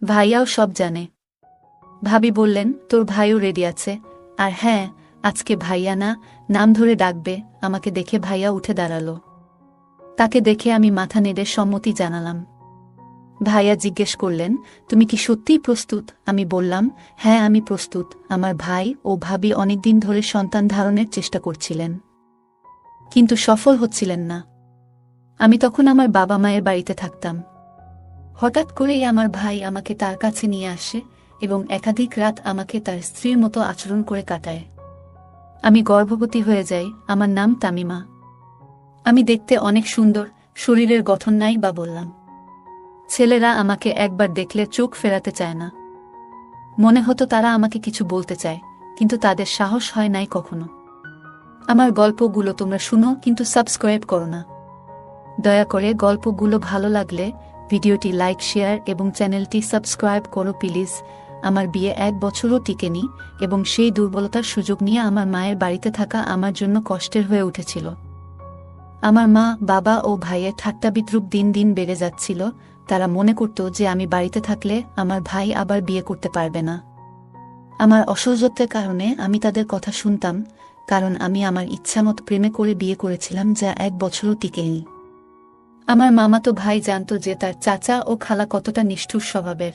ভাইয়াও সব জানে। ভাবি বললেন, তোর ভাইও রেডি আছে। আর হ্যাঁ, আজকে ভাইয়া না, নাম ধরে ডাকবে। আমাকে দেখে ভাইয়া উঠে দাঁড়ালো। তাকে দেখে আমি মাথা নেড়ে সম্মতি জানালাম। ভাইয়া জিজ্ঞেস করলেন, তুমি কি সত্যিই প্রস্তুত? আমি বললাম, হ্যাঁ আমি প্রস্তুত। আমার ভাই ও ভাবি অনেকদিন ধরে সন্তান ধারণের চেষ্টা করছিলেন, কিন্তু সফল হচ্ছিলেন না। আমি তখন আমার বাবা মায়ের বাড়িতে থাকতাম। হঠাৎ করেই আমার ভাই আমাকে তার কাছে নিয়ে আসে এবং একাধিক রাত আমাকে তার স্ত্রীর মতো আচরণ করে কাটায়। আমি গর্ভবতী হয়ে যাই। আমার নাম তামিমা। আমি দেখতে অনেক সুন্দর, শরীরের গঠন নাই বা বললাম। ছেলেরা আমাকে একবার দেখলে চোখ ফেরাতে চায় না। মনে হতো তারা আমাকে কিছু বলতে চায়, কিন্তু তাদের সাহস হয় নাই কখনো। আমার গল্পগুলো তোমরা শুনো, কিন্তু সাবস্ক্রাইব করো না। দয়া করে গল্পগুলো ভালো লাগলে ভিডিওটি লাইক, শেয়ার এবং চ্যানেলটি সাবস্ক্রাইব করো প্লিজ। আমার বিয়ে 1 বছরও টিকেনি এবং সেই দুর্বলতার সুযোগ নিয়ে আমার মায়ের বাড়িতে থাকা আমার জন্য কষ্টের হয়ে উঠেছিল। আমার মা, বাবা ও ভাইয়ের ঠাট্টা বিদ্রূপ দিন দিন বেড়ে যাচ্ছিল। তারা মনে করত যে আমি বাড়িতে থাকলে আমার ভাই আবার বিয়ে করতে পারবে না। আমার অসহ্যতার কারণে আমি তাদের কথা শুনতাম, কারণ আমি আমার ইচ্ছামত প্রেমে করে বিয়ে করেছিলাম, যা 1 বছরও টিকেনি। আমার মামাতো ভাই জানত যে তার চাচা ও খালা কতটা নিষ্ঠুর স্বভাবের।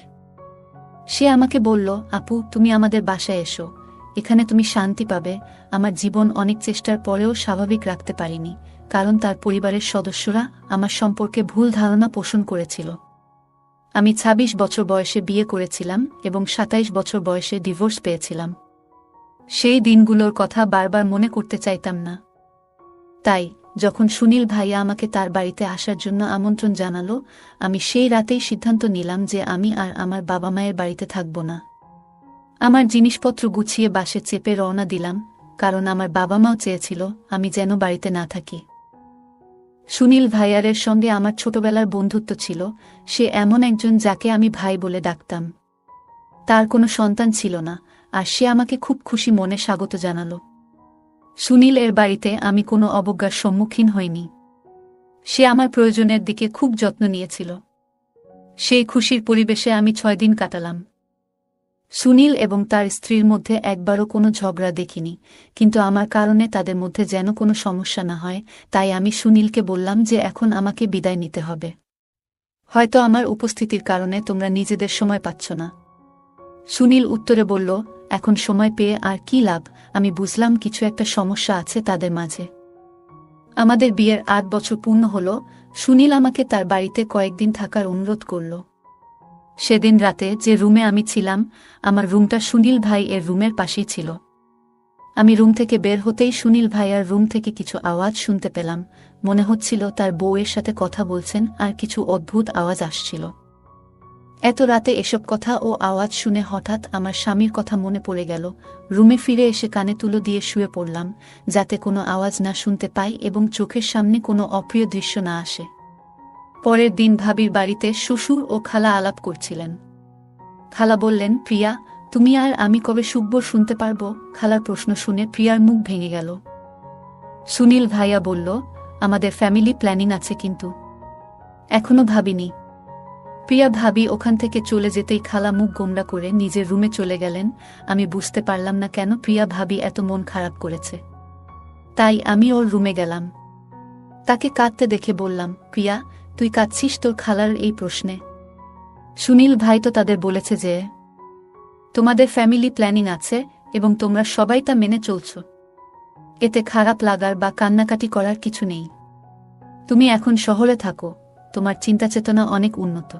সে আমাকে বলল, আপু তুমি আমাদের বাসায় এসো, এখানে তুমি শান্তি পাবে। আমার জীবন অনেক চেষ্টার পরেও স্বাভাবিক রাখতে পারিনি, কারণ তার পরিবারের সদস্যরা আমার সম্পর্কে ভুল ধারণা পোষণ করেছিল। আমি 26 বছর বয়সে বিয়ে করেছিলাম এবং 27 বছর বয়সে ডিভোর্স পেয়েছিলাম। সেই দিনগুলোর কথা বারবার মনে করতে চাইতাম না। তাই যখন সুনীল ভাইয়া আমাকে তার বাড়িতে আসার জন্য আমন্ত্রণ জানালো, আমি সেই রাতেই সিদ্ধান্ত নিলাম যে আমি আর আমার বাবা মায়ের বাড়িতে থাকব না। আমার জিনিসপত্র গুছিয়ে বাসে চেপে রওনা দিলাম, কারণ আমার বাবা মাও চেয়েছিল আমি যেন বাড়িতে না থাকি। সুনীল ভাইয়ারের সঙ্গে আমার ছোটবেলার বন্ধুত্ব ছিল। সে এমন একজন যাকে আমি ভাই বলে ডাকতাম। তার কোনো সন্তান ছিল না, আর সে আমাকে খুব খুশি মনে স্বাগত জানালো। সুনীল এর বাড়িতে আমি কোনো অবজ্ঞার সম্মুখীন হইনি। সে আমার প্রয়োজনের দিকে খুব যত্ন নিয়েছিল। সেই খুশির পরিবেশে আমি 6 দিন কাটালাম। সুনীল এবং তার স্ত্রীর মধ্যে একবারও কোনো ঝগড়া দেখিনি, কিন্তু আমার কারণে তাদের মধ্যে যেন কোনো সমস্যা না হয়, তাই আমি সুনীলকে বললাম যে এখন আমাকে বিদায় নিতে হবে। হয়তো আমার উপস্থিতির কারণে তোমরা নিজেদের সময় পাচ্ছ না। সুনীল উত্তরে বলল, এখন সময় পেয়ে আর কি লাভ। আমি বুঝলাম কিছু একটা সমস্যা আছে তাদের মাঝে। আমাদের বিয়ের 8 বছর পূর্ণ হল। সুনীল আমাকে তার বাড়িতে কয়েকদিন থাকার অনুরোধ করল। সেদিন রাতে যে রুমে আমি ছিলাম, আমার রুমটা সুনীল ভাই এর রুমের পাশেই ছিল। আমি রুম থেকে বের হতেই সুনীল ভাইয়ার রুম থেকে কিছু আওয়াজ শুনতে পেলাম। মনে হচ্ছিল তার বউয়ের সাথে কথা বলছেন, আর কিছু অদ্ভুত আওয়াজ আসছিল। এত রাতে এসব কথা ও আওয়াজ শুনে হঠাৎ আমার স্বামীর কথা মনে পড়ে গেল। রুমে ফিরে এসে কানে তুলো দিয়ে শুয়ে পড়লাম, যাতে কোনো আওয়াজ না শুনতে পাই এবং চোখের সামনে কোনো অপ্রিয় দৃশ্য না আসে। পরের দিন ভাবির বাড়িতে শ্বশুর ও খালা আলাপ করছিলেন। খালা বললেন, প্রিয়া, তুমি আর আমি কবে সুখবর শুনতে পারব? খালার প্রশ্ন শুনে প্রিয়ার মুখ ভেঙে গেল। সুনীল ভাইয়া বলল, আমাদের ফ্যামিলি প্ল্যানিং আছে, কিন্তু এখনো ভাবিনি। প্রিয়া ভাবি ওখান থেকে চলে যেতেই খালা মুখ গোমড়া করে নিজের রুমে চলে গেলেন। আমি বুঝতে পারলাম না কেন প্রিয়া ভাবি এত মন খারাপ করেছে। তাই আমি ওর রুমে গেলাম। তাকে কাঁদতে দেখে বললাম, প্রিয়া, তুই কাঁদছিস তোর খালার এই প্রশ্নে? সুনীল ভাই তো তাদের বলেছে যে তোমাদের ফ্যামিলি প্ল্যানিং আছে এবং তোমরা সবাই তা মেনে চলছ। এতে খারাপ লাগার বা কান্নাকাটি করার কিছু নেই। তুমি এখন শহরে থাকো, তোমার চিন্তাচেতনা অনেক উন্নত।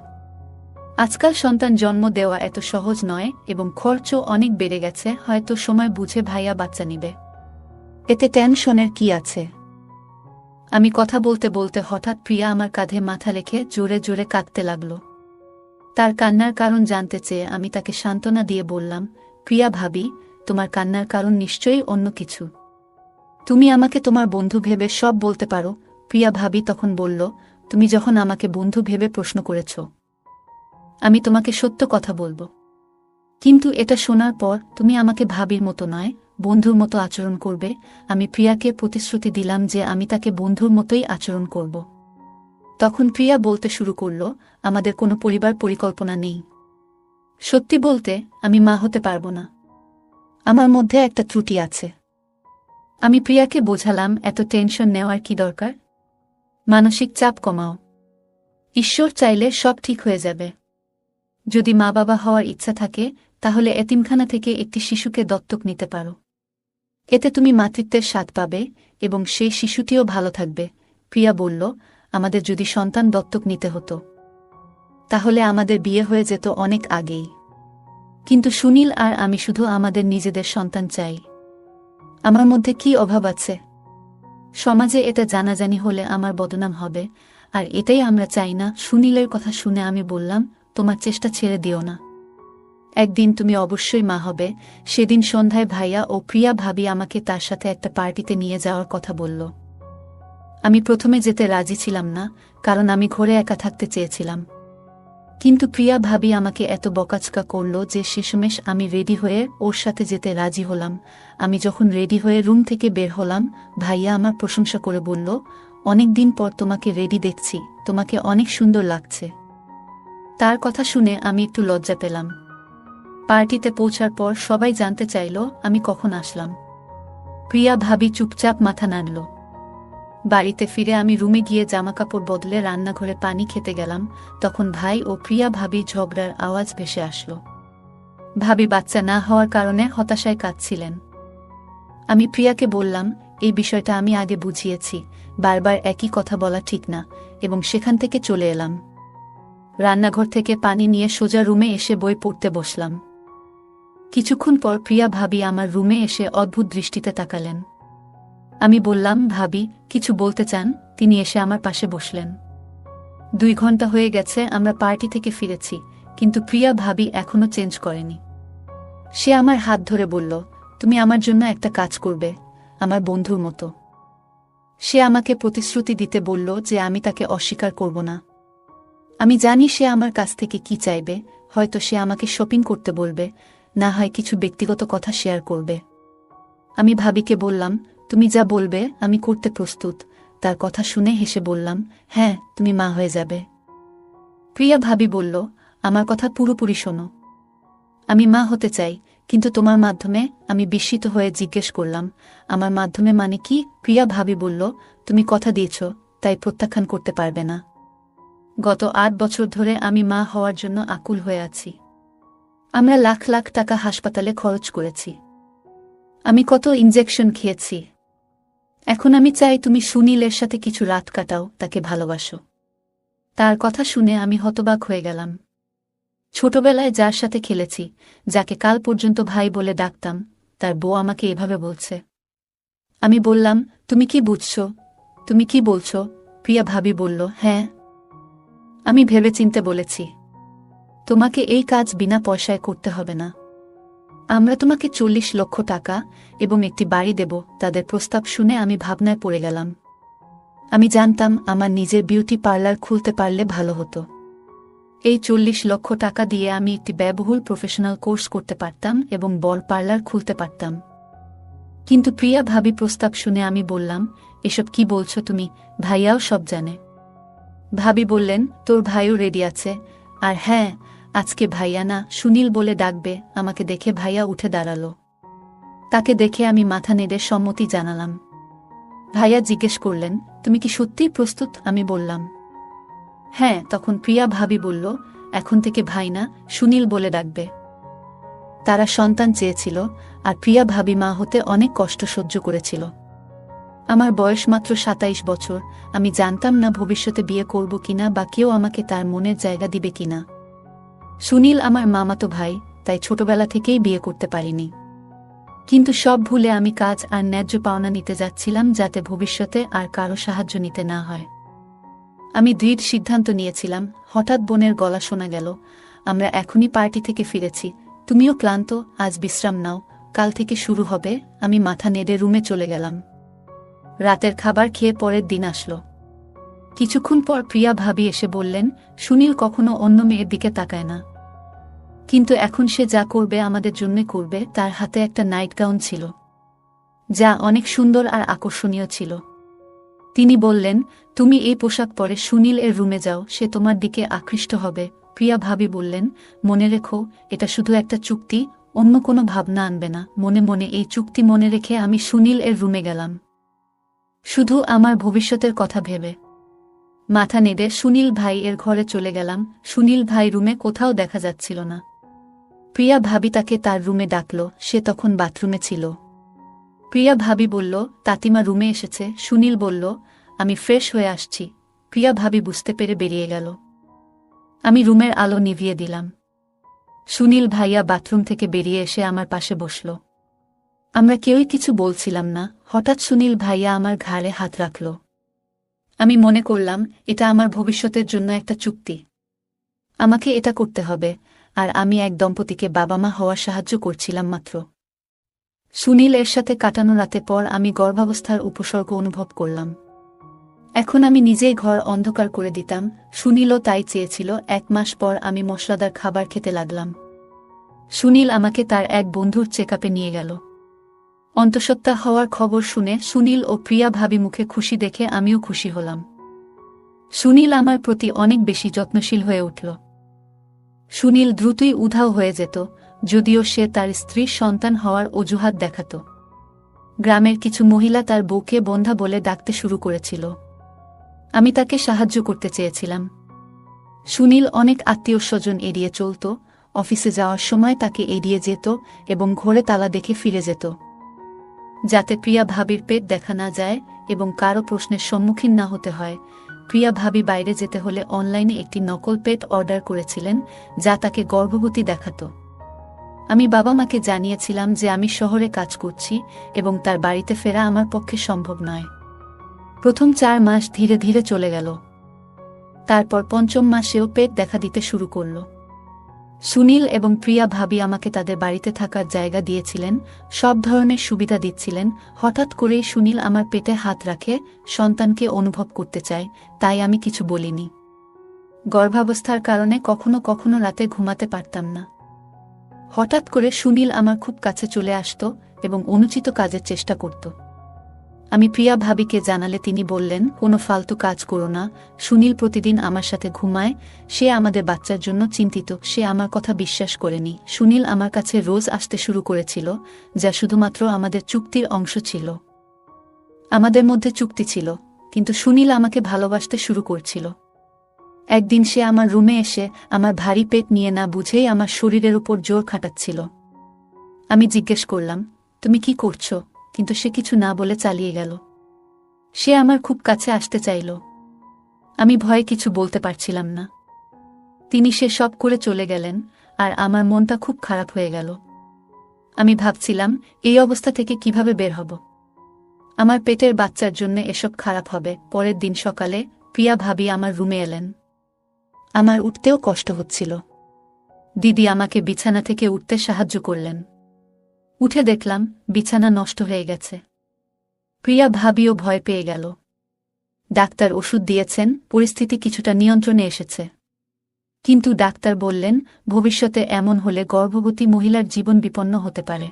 আজকাল সন্তান জন্ম দেওয়া এত সহজ নয় এবং খরচও অনেক বেড়ে গেছে। হয়তো সময় বুঝে ভাইয়া বাচ্চা নিবে, এতে টেনশনের কি আছে? আমি কথা বলতে বলতে হঠাৎ প্রিয়া আমার কাঁধে মাথা রেখে জোরে জোরে কাঁদতে লাগল। তার কান্নার কারণ জানতে চেয়ে আমি তাকে সান্ত্বনা দিয়ে বললাম, প্রিয়া ভাবি, তোমার কান্নার কারণ নিশ্চয়ই অন্য কিছু। তুমি আমাকে তোমার বন্ধু ভেবে সব বলতে পারো। প্রিয়া ভাবি তখন বলল, তুমি যখন আমাকে বন্ধু ভেবে প্রশ্ন করেছ, আমি তোমাকে সত্য কথা বলবো। কিন্তু এটা শোনার পর তুমি আমাকে ভাবির মতো নয়, বন্ধুর মতো আচরণ করবে। আমি প্রিয়াকে প্রতিশ্রুতি দিলাম যে আমি তাকে বন্ধুর মতোই আচরণ করব। তখন প্রিয়া বলতে শুরু করল, আমাদের কোনো পরিবার পরিকল্পনা নেই। সত্যি বলতে আমি মা হতে পারবো না। আমার মধ্যে একটা ত্রুটি আছে। আমি প্রিয়াকে বোঝালাম, এত টেনশন নেওয়ার কি দরকার? মানসিক চাপ কমাও। ঈশ্বর চাইলে সব ঠিক হয়ে যাবে। যদি মা বাবা হওয়ার ইচ্ছা থাকে তাহলে এতিমখানা থেকে একটি শিশুকে দত্তক নিতে পারো। এতে তুমি মাতৃত্বের স্বাদ পাবে এবং সেই শিশুটিও ভালো থাকবে। প্রিয়া বলল, আমাদের যদি সন্তান দত্তক নিতে হতো তাহলে আমাদের বিয়ে হয়ে যেত অনেক আগেই। কিন্তু সুনীল আর আমি শুধু আমাদের নিজেদের সন্তান চাই। আমার মধ্যে কি অভাব আছে? সমাজে এটা জানাজানি হলে আমার বদনাম হবে, আর এটাই আমরা চাই না। সুনীলের কথা শুনে আমি বললাম, তোমার চেষ্টা ছেড়ে দিও না। একদিন তুমি অবশ্যই মা হবে। সেদিন সন্ধ্যায় ভাইয়া ও প্রিয়া ভাবি আমাকে তার সাথে একটা পার্টিতে নিয়ে যাওয়ার কথা বলল। আমি প্রথমে যেতে রাজি ছিলাম না, কারণ আমি ঘরে একা থাকতে চেয়েছিলাম। কিন্তু প্রিয়া ভাবি আমাকে এত বকাচকা করল যে শেষমেশ আমি রেডি হয়ে ওর সাথে যেতে রাজি হলাম। আমি যখন রেডি হয়ে রুম থেকে বের হলাম, ভাইয়া আমার প্রশংসা করে বলল, অনেক দিন পর তোমাকে রেডি দেখছি, তোমাকে অনেক সুন্দর লাগছে। তার কথা শুনে আমি একটু লজ্জা পেলাম। পার্টিতে পৌঁছার পর সবাই জানতে চাইল আমি কখন আসলাম। প্রিয়া ভাবি চুপচাপ মাথা নাড়ল। বাড়িতে ফিরে আমি রুমে গিয়ে জামাকাপড় বদলে রান্নাঘরে পানি খেতে গেলাম। তখন ভাই ও প্রিয়া ভাবি ঝগড়ার আওয়াজ ভেসে আসলো। ভাবি বাচ্চা না হওয়ার কারণে হতাশায় কাঁদছিলেন। আমি প্রিয়াকে বললাম, এই বিষয়টা আমি আগে বুঝিয়েছি, বারবার একই কথা বলা ঠিক না, এবং সেখান থেকে চলে এলাম। রান্নাঘর থেকে পানি নিয়ে সোজা রুমে এসে বই পড়তে বসলাম। কিছুক্ষণ পর প্রিয়া ভাবি আমার রুমে এসে অদ্ভুত দৃষ্টিতে তাকালেন। আমি বললাম, ভাবি কিছু বলতে চান? তিনি এসে আমার পাশে বসলেন। 2 ঘন্টা হয়ে গেছে আমরা পার্টি থেকে ফিরেছি, কিন্তু প্রিয়া ভাবি এখনো চেঞ্জ করেনি। সে আমার হাত ধরে বলল, তুমি আমার জন্য একটা কাজ করবে, আমার বন্ধুর মতো। সে আমাকে প্রতিশ্রুতি দিতে বলল যে আমি তাকে অস্বীকার করব না। আমি জানি সে আমার কাছ থেকে কি চাইবে। হয়তো সে আমাকে শপিং করতে বলবে, না হয় কিছু ব্যক্তিগত কথা শেয়ার করবে। আমি ভাবিকে বললাম, তুমি যা বলবে আমি করতে প্রস্তুত। তার কথা শুনে হেসে বললাম, হ্যাঁ, তুমি মা হয়ে যাবে। প্রিয়া ভাবি বলল, আমার কথা পুরোপুরি শোনো। আমি মা হতে চাই, কিন্তু তোমার মাধ্যমে। আমি বিস্মিত হয়ে জিজ্ঞেস করলাম, আমার মাধ্যমে মানে কি? প্রিয়া ভাবি বলল, তুমি কথা দিয়েছ, তাই প্রত্যাখ্যান করতে পারবে না। গত 8 বছর ধরে আমি মা হওয়ার জন্য আকুল হয়ে আছি। আমরা লাখ লাখ টাকা হাসপাতালে খরচ করেছি। আমি কত ইনজেকশন খেয়েছি। এখন আমি চাই তুমি সুনীলের সাথে কিছু রাত কাটাও, তাকে ভালোবাসো। তার কথা শুনে আমি হতবাক হয়ে গেলাম। ছোটবেলায় যার সাথে খেলেছি, যাকে কাল পর্যন্ত ভাই বলে ডাকতাম, তার বউ আমাকে এভাবে বলছে। আমি বললাম, তুমি কি বুঝছো? তুমি কি বলছো? প্রিয়া ভাবি বলল, হ্যাঁ, আমি ভেবেচিন্তে বলেছি। তোমাকে এই কাজ বিনা পয়সায় করতে হবে না। আমরা তোমাকে 40 লক্ষ টাকা এবং একটি বাড়ি দেব। তাদের প্রস্তাব শুনে আমি ভাবনায় পড়ে গেলাম। আমি জানতাম আমার নিজের বিউটি পার্লার খুলতে পারলে ভালো হতো। এই 40 লক্ষ টাকা দিয়ে আমি একটি ব্যয়বহুল প্রফেশনাল কোর্স করতে পারতাম এবং বড় পার্লার খুলতে পারতাম। কিন্তু প্রিয়া ভাবি প্রস্তাব শুনে আমি বললাম, এসব কি বলছো তুমি? ভাইয়াও সব জানে। ভাবি বললেন, তোর ভাইও রেডি আছে। আর হ্যাঁ, আজকে ভাইয়া না, সুনীল বলে ডাকবে। আমাকে দেখে ভাইয়া উঠে দাঁড়ালো। তাকে দেখে আমি মাথা নেড়ে সম্মতি জানালাম। ভাইয়া জিজ্ঞেস করলেন, তুমি কি সত্যিই প্রস্তুত? আমি বললাম, হ্যাঁ। তখন প্রিয়া ভাবি বলল, এখন থেকে ভাই না, সুনীল বলে ডাকবে। তারা সন্তান চেয়েছিল, আর প্রিয়া ভাবি মা হতে অনেক কষ্ট সহ্য করেছিল। আমার বয়স মাত্র 27 বছর। আমি জানতাম না ভবিষ্যতে বিয়ে করব কিনা বা কেউ আমাকে তার মনের জায়গা দিবে কিনা। সুনীল আমার মামাতো ভাই, তাই ছোটবেলা থেকেই বিয়ে করতে পারিনি। কিন্তু সব ভুলে আমি কাজ আর ন্যায্য পাওনা নিতে যাচ্ছিলাম, যাতে ভবিষ্যতে আর কারো সাহায্য নিতে না হয়। আমি দৃঢ় সিদ্ধান্ত নিয়েছিলাম। হঠাৎ বোনের গলা শোনা গেল, আমরা এখনই পার্টি থেকে ফিরেছি, তুমিও ক্লান্ত, আজ বিশ্রাম নাও, কাল থেকে শুরু হবে। আমি মাথা নেড়ে রুমে চলে গেলাম। রাতের খাবার খেয়ে পরের দিন আসলো। কিছুক্ষণ পর প্রিয়া ভাবি এসে বললেন, সুনীল কখনো অন্য মেয়ের দিকে তাকায় না, কিন্তু এখন সে যা করবে আমাদের জন্য করবে। তার হাতে একটা নাইট গাউন ছিল, যা অনেক সুন্দর আর আকর্ষণীয় ছিল। তিনি বললেন, তুমি এই পোশাক পরে সুনীল এর রুমে যাও, সে তোমার দিকে আকৃষ্ট হবে। প্রিয়া ভাবি বললেন, মনে রেখো, এটা শুধু একটা চুক্তি, অন্য কোনো ভাবনা আনবে না। মনে মনে এই চুক্তি মনে রেখে আমি সুনীল এর রুমে গেলাম, শুধু আমার ভবিষ্যতের কথা ভেবে। মাথা নেড়ে সুনীল ভাই এর ঘরে চলে গেলাম। সুনীল ভাই রুমে কোথাও দেখা যাচ্ছিল না। প্রিয়া ভাবি তাকে তার রুমে ডাকল, সে তখন বাথরুমে ছিল। প্রিয়া ভাবি বলল, তাতিমা রুমে এসেছে। সুনীল বলল, আমি ফ্রেশ হয়ে আসছি। প্রিয়া ভাবি বুঝতে পেরে বেরিয়ে গেল। আমি রুমের আলো নিভিয়ে দিলাম। সুনীল ভাইয়া বাথরুম থেকে বেরিয়ে এসে আমার পাশে বসল। আমরা কেউই কিছু বলছিলাম না। হঠাৎ সুনীল ভাইয়া আমার ঘাড়ে হাত রাখল। আমি মনে করলাম, এটা আমার ভবিষ্যতের জন্য একটা চুক্তি। আমাকে এটা করতে হবে, আর আমি এক দম্পতিকে বাবা মা হওয়ার সাহায্য করছিলাম মাত্র। সুনীল এর সাথে কাটানো রাতে পর আমি গর্ভাবস্থার উপসর্গ অনুভব করলাম। এখন আমি নিজেই ঘর অন্ধকার করে দিতাম। সুনীলও তাই চেয়েছিল। 1 মাস পর আমি মশলাদার খাবার খেতে লাগলাম। সুনীল আমাকে তার এক বন্ধুর চেকআপে নিয়ে গেল। অন্তঃসত্ত্বা হওয়ার খবর শুনে সুনীল ও প্রিয়া ভাবি মুখে খুশি দেখে আমিও খুশি হলাম। সুনীল আমার প্রতি অনেক বেশি যত্নশীল হয়ে উঠল। সুনীল দ্রুতই উধাও হয়ে যেত, যদিও সে তার স্ত্রীর সন্তান হওয়ার অজুহাত দেখাত। গ্রামের কিছু মহিলা তার বউকে বন্ধা বলে ডাকতে শুরু করেছিল। আমি তাকে সাহায্য করতে চেয়েছিলাম। সুনীল অনেক আত্মীয় স্বজন এড়িয়ে চলত, অফিসে যাওয়ার সময় তাকে এড়িয়ে যেত এবং ঘরে তালা দেখে ফিরে যেত, যাতে প্রিয়া ভাবির পেট দেখা না যায় এবং কারো প্রশ্নের সম্মুখীন না হতে হয়। প্রিয়া ভাবি বাইরে যেতে হলে অনলাইনে একটি নকল পেট অর্ডার করেছিলেন, যা তাকে গর্ভবতী দেখাত। আমি বাবা মাকে জানিয়েছিলাম যে আমি শহরে কাজ করছি এবং তার বাড়িতে ফেরা আমার পক্ষে সম্ভব নয়। প্রথম 4 মাস ধীরে ধীরে চলে গেল। তারপর 5ম মাসেও পেট দেখা দিতে শুরু করল। সুনীল এবং প্রিয়া ভাবি আমাকে তাদের বাড়িতে থাকার জায়গা দিয়েছিলেন, সব ধরনের সুবিধা দিচ্ছিলেন। হঠাৎ করেই সুনীল আমার পেটে হাত রাখে, সন্তানকে অনুভব করতে চায়, তাই আমি কিছু বলিনি। গর্ভাবস্থার কারণে কখনো কখনো রাতে ঘুমাতে পারতাম না। হঠাৎ করে সুনীল আমার খুব কাছে চলে আসত এবং অনুচিত কাজের চেষ্টা করত। আমি প্রিয়া ভাবিকে জানালে তিনি বললেন, কোনো ফালতু কাজ করো না। সুনীল প্রতিদিন আমার সাথে ঘুমায়, সে আমাদের বাচ্চার জন্য চিন্তিত। সে আমার কথা বিশ্বাস করেনি। সুনীল আমার কাছে রোজ আসতে শুরু করেছিল, যা শুধুমাত্র আমাদের চুক্তির অংশ ছিল। আমাদের মধ্যে চুক্তি ছিল, কিন্তু সুনীল আমাকে ভালোবাসতে শুরু করছিল। একদিন সে আমার রুমে এসে আমার ভারী পেট নিয়ে না বুঝেই আমার শরীরের উপর জোর খাটাচ্ছিল। আমি জিজ্ঞেস করলাম, তুমি কি করছো? কিন্তু সে কিছু না বলে চালিয়ে গেল। সে আমার খুব কাছে আসতে চাইল। আমি ভয়ে কিছু বলতে পারছিলাম না। তিনি সে সব করে চলে গেলেন, আর আমার মনটা খুব খারাপ হয়ে গেল। আমি ভাবছিলাম, এই অবস্থা থেকে কিভাবে বের হব। আমার পেটের বাচ্চার জন্য এসব খারাপ হবে। পরের দিন সকালে প্রিয়া ভাবি আমার রুমে এলেন। আমার উঠতেও কষ্ট হচ্ছিল। দিদি আমাকে বিছানা থেকে উঠতে সাহায্য করলেন। উঠে দেখলাম বিছানা নষ্ট হয়ে গেছে। প্রিয়া ভাবিও ভয় পেয়ে গেল। ডাক্তার ওষুধ দিয়েছেন, পরিস্থিতি কিছুটা নিয়ন্ত্রণে এসেছে। কিন্তু ডাক্তার বললেন, ভবিষ্যতে এমন হলে গর্ভবতী মহিলার জীবন বিপন্ন হতে পারে।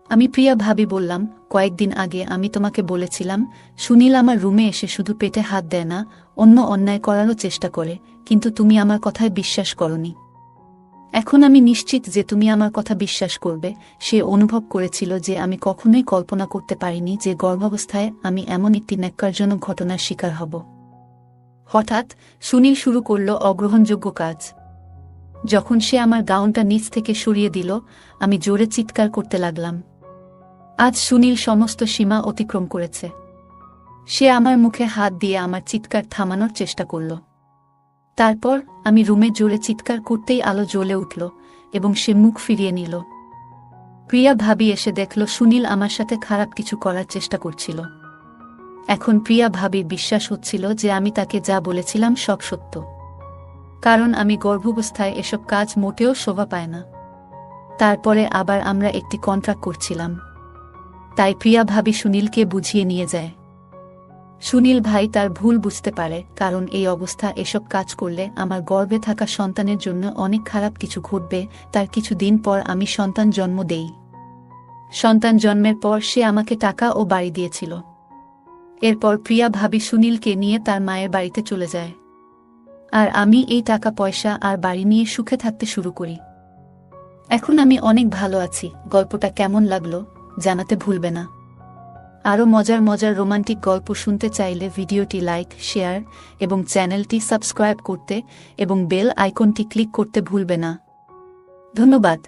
আমি প্রিয়া ভাবি বললাম, কয়েকদিন আগে আমি তোমাকে বলেছিলাম, সুনীল আমার রুমে এসে শুধু পেটে হাত দেয় না, অন্য অন্যায় করারও চেষ্টা করে, কিন্তু তুমি আমার কথায় বিশ্বাস করনি। এখন আমি নিশ্চিত যে তুমি আমার কথা বিশ্বাস করবে। সে অনুভব করেছিল যে আমি কখনোই কল্পনা করতে পারিনি যে গর্ভাবস্থায় আমি এমন একটি ন্যাক্কারজনক ঘটনার শিকার হব। হঠাৎ সুনীল শুরু করল অগ্রহণযোগ্য কাজ। যখন সে আমার গাউনটা নিচ থেকে সরিয়ে দিল, আমি জোরে চিৎকার করতে লাগলাম। আজ সুনীল সমস্ত সীমা অতিক্রম করেছে। সে আমার মুখে হাত দিয়ে আমার চিৎকার থামানোর চেষ্টা করল। তারপর আমি রুমে জোরে চিৎকার করতেই আলো জ্বলে উঠল এবং সে মুখ ফিরিয়ে নিল। প্রিয়া ভাবি এসে দেখল সুনীল আমার সাথে খারাপ কিছু করার চেষ্টা করছিল। এখন প্রিয়া ভাবির বিশ্বাস হচ্ছিল যে আমি তাকে যা বলেছিলাম সব সত্য, কারণ আমি গর্ভাবস্থায় এসব কাজ মোটেও শোভা পায় না। তারপরে আবার আমরা একটি কন্ট্রাক্ট করছিলাম, তাই প্রিয়া ভাবি সুনীলকে বুঝিয়ে নিয়ে যায়। সুনীল ভাই তার ভুল বুঝতে পারে, কারণ এই অবস্থা এসব কাজ করলে আমার গর্ভে থাকা সন্তানের জন্য অনেক খারাপ কিছু ঘটবে। তার কিছুদিন পর আমি সন্তান জন্ম দেই। সন্তান জন্মের পর সে আমাকে টাকা ও বাড়ি দিয়েছিল। এরপর প্রিয়া ভাবি সুনীলকে নিয়ে তার মায়ের বাড়িতে চলে যায়। আর আমি এই টাকা পয়সা আর বাড়ি নিয়ে সুখে থাকতে শুরু করি। এখন আমি অনেক ভালো আছি। গল্পটা কেমন লাগলো জানাতে ভুলবে না। আরও মজার মজার রোমান্টিক গল্প শুনতে চাইলে ভিডিওটি লাইক, শেয়ার এবং চ্যানেলটি সাবস্ক্রাইব করতে এবং বেল আইকনটি ক্লিক করতে ভুলবে না। ধন্যবাদ।